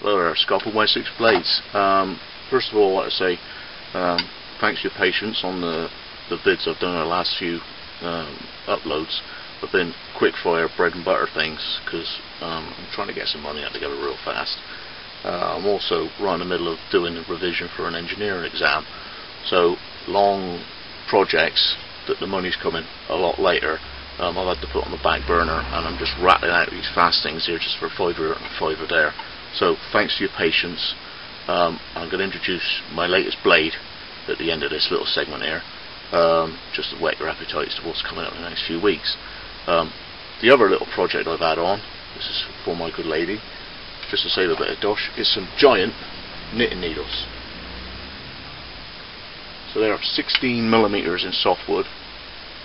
Hello there, Scott from Wessex Blades. First of all, I want to say thanks for your patience on the vids I've done in the last few uploads. They've been quick fire, bread and butter things, because I'm trying to get some money out together real fast. I'm also right in the middle of doing a revision for an engineering exam, so long projects that the money's coming a lot later, I've had to put on the back burner, and I'm just rattling out these fast things here just for a fiver and a fiver there. So thanks for your patience. I'm going to introduce my latest blade at the end of this little segment here, just to whet your appetite as to what's coming up in the next few weeks. The other little project I've had on, this is for my good lady, just to save a bit of dosh, is some giant knitting needles. So they are 16mm in softwood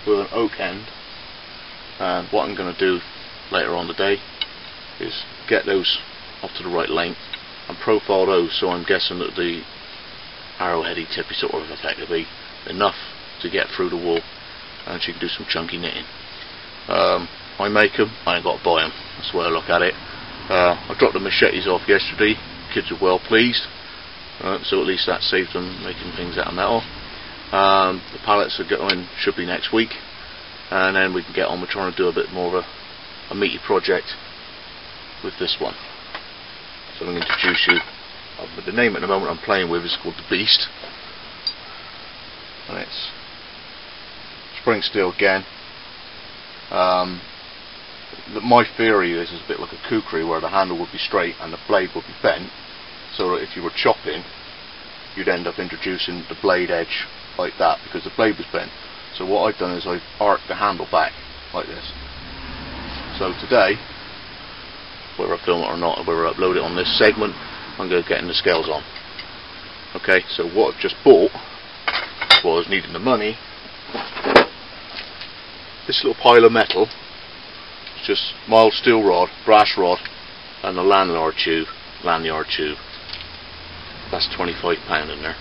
with an oak end, and what I'm going to do later on today is get those up to the right length and profile those, so I'm guessing that the arrowheady tippy sort of effectively enough to get through the wool, and she can do some chunky knitting. I make them, I ain't got to buy them, that's the way I look at it. I dropped the machetes off yesterday, kids are well pleased, so at least that saved them making things out of metal. The pallets are going, should be next week, and then we can get on with trying to do a bit more of a meaty project with this one. So I'm going to introduce you, the name at the moment I'm playing with is called the Beast, and it's spring steel again. My theory is a bit like a kukri, where the handle would be straight and the blade would be bent, so that if you were chopping you'd end up introducing the blade edge like that because the blade was bent. So what I've done is I've arced the handle back like this. So today, whether I film it or not, whether I upload it on this segment, I'm going to get the scales on. Okay, so what I've just bought was, needing the money, this little pile of metal. It's just mild steel rod, brass rod, and a lanyard tube. That's £25 in there.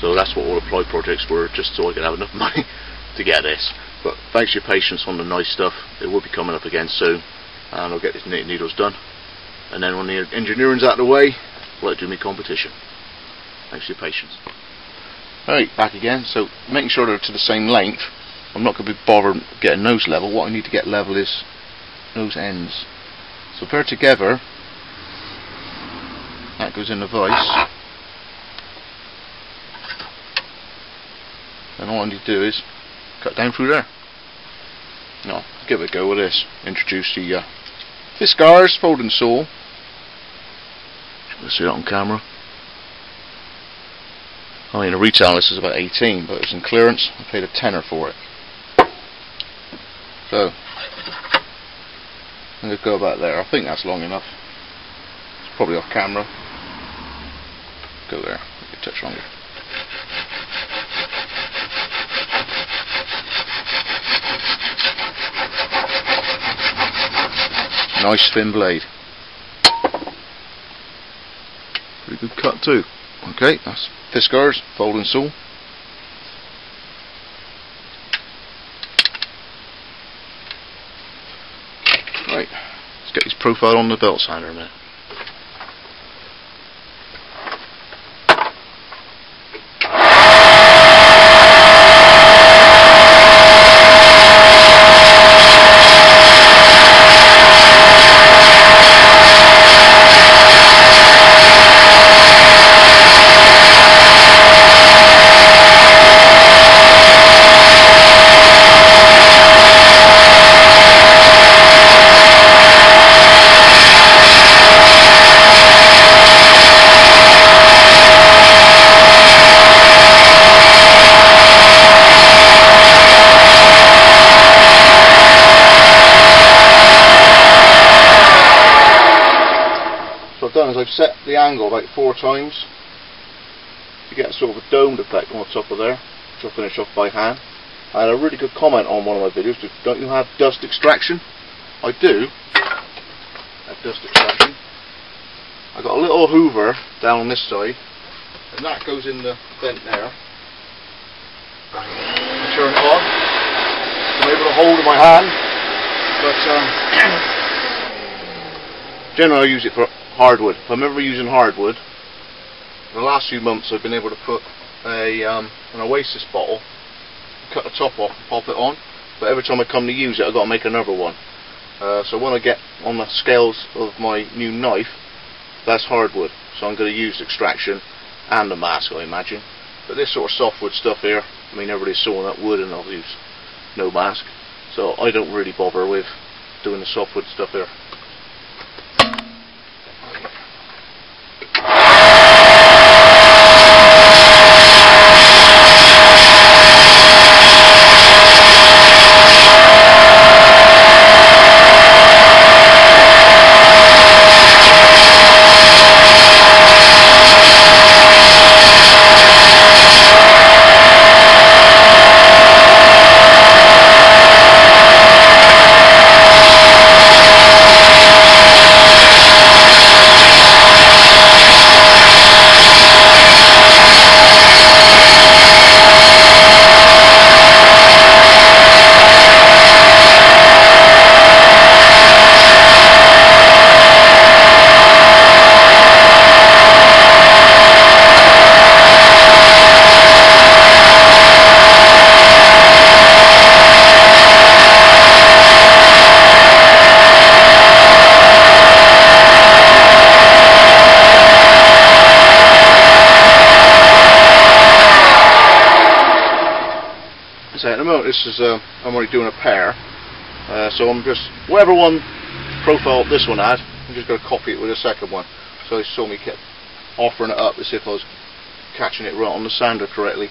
So that's what all the ply projects were, just so I could have enough money to get this. But thanks for your patience on the nice stuff. It will be coming up again soon, and I'll get these knitting needles done. And then when the engineering's out of the way, I'll let do my competition. Thanks for your patience. Alright, back again. So making sure they're to the same length. I'm not going to be bothered getting those level. What I need to get level is those ends. So if they're together, that goes in the vise. And all I need to do is cut down through there. No, give it a go with this. Introduce the Fiskars folding saw. You can see that on camera. I mean, the retail this is about 18, but it's in clearance. I paid a tenner for it. So I'm going to go about there. I think that's long enough. It's probably off camera. Go there. Make it touch longer. Nice thin blade. Pretty good cut too. Okay, that's Fiskars folding saw. Right, let's get this profile on the belt sander a minute. I've set the angle about 4 times to get sort of a domed effect on the top of there, which I'll finish off by hand. I had a really good comment on one of my videos: don't you have dust extraction? I do have dust extraction. I got a little hoover down on this side, and that goes in the vent there. I turn it on. I'm able to hold in my hand, but generally I use it for hardwood. If I'm ever using hardwood, the last few months I've been able to put an Oasis bottle, cut the top off and pop it on, but every time I come to use it I've got to make another one. So when I get on the scales of my new knife, that's hardwood, so I'm going to use extraction and the mask, I imagine. But this sort of softwood stuff here, I mean, everybody's sawing up wood and I'll use no mask, so I don't really bother with doing the softwood stuff here. So at the moment this is I'm already doing a pair, so I'm just whatever one profile this one had, I'm just going to copy it with a second one. So you saw me kept offering it up as if I was catching it right on the sander correctly.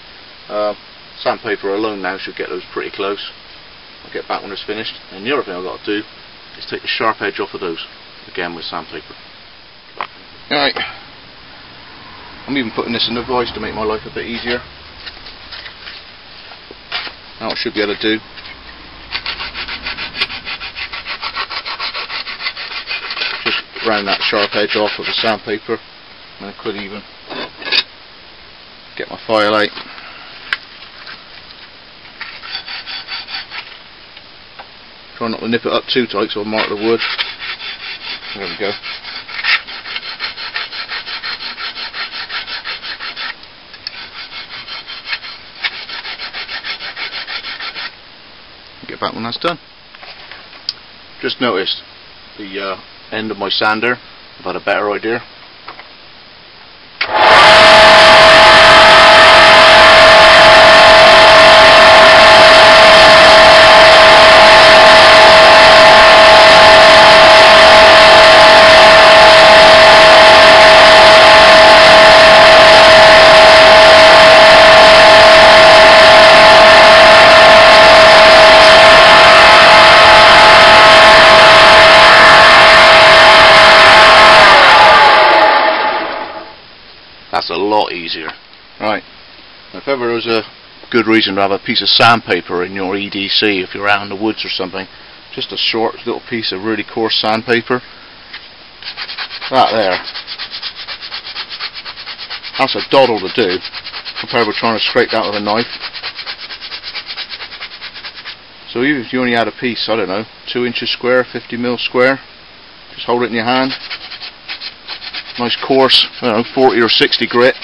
Sandpaper alone now should get those pretty close. I'll get back when it's finished. And the other thing I've got to do is take the sharp edge off of those again with sandpaper. Alright, I'm even putting this in the vise to make my life a bit easier. Now I should be able to do. Just round that sharp edge off with the sandpaper, and I could even get my file out. Try not to nip it up too tight so I'll mark the wood. There we go. Get back when that's done. Just noticed the end of my sander. I've had a better idea. That's a lot easier. Right, if ever there was a good reason to have a piece of sandpaper in your EDC, if you're out in the woods or something, just a short little piece of really coarse sandpaper, that there, that's a doddle to do compared with trying to scrape that with a knife. So even if you only had a piece, I don't know, 2 inches square, 50mm square, just hold it in your hand. Nice coarse, I don't know, 40 or 60 grit.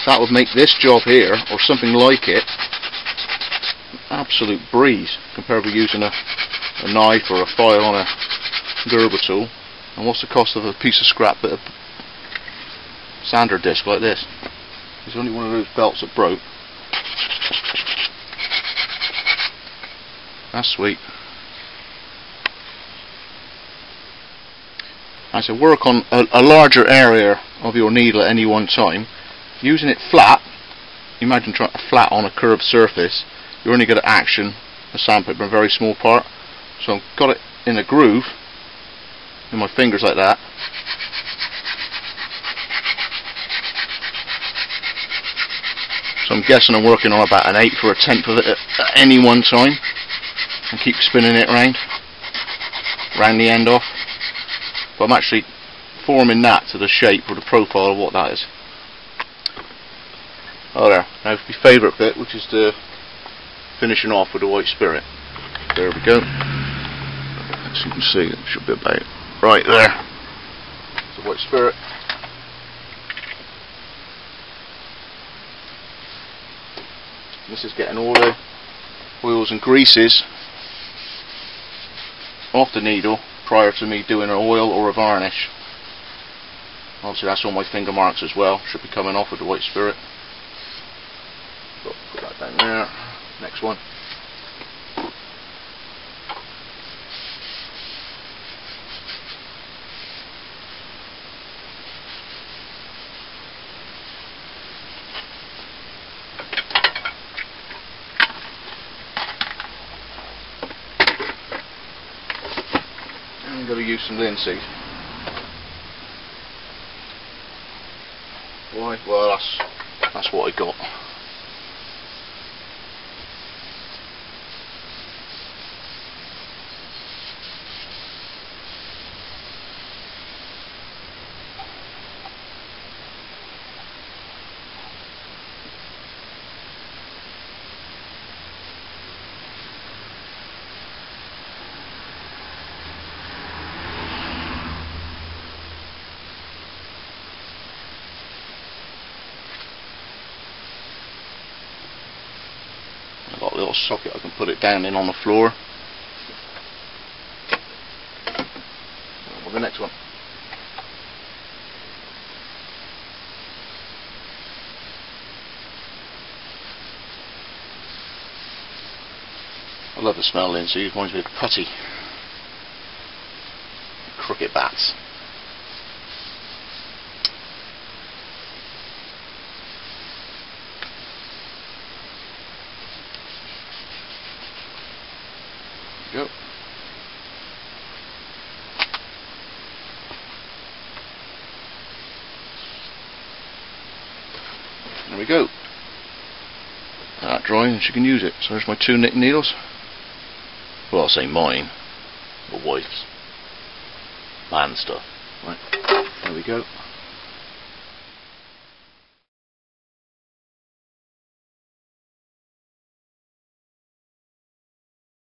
That would make this job here, or something like it, an absolute breeze compared with using a knife or a file on a Gerber tool. And what's the cost of a piece of scrap bit of sander disc like this? There's only one of those belts that broke. That's sweet. I said work on a larger area of your needle at any one time. Using it flat, imagine trying to flat on a curved surface, you're only going to action the sandpaper in a very small part. So I've got it in a groove in my fingers like that. So I'm guessing I'm working on about an 1/8 or a 1/10 of it at any one time, and keep spinning it round the end off. But I'm actually forming that to the shape or the profile of what that is. Oh there, now my favourite bit, which is the finishing off with the white spirit. There we go. As you can see, it should be about Right there. It's a White Spirit. This is getting all the oils and greases off the needle prior to me doing an oil or a varnish. Obviously that's all my finger marks as well, should be coming off with the White Spirit. So put that down there. Next one. I'm going to use some linseed. Why? Well, that's what I got. I've got a little socket I can put it down in on the floor. Well, the next one. I love the smell of linseed, it reminds me of putty. Cricket bats. Go. There we go. That drying and she can use it. So there's my 2 knitting needles. Well, I'll say mine, the wife's. Man stuff. Right, there we go.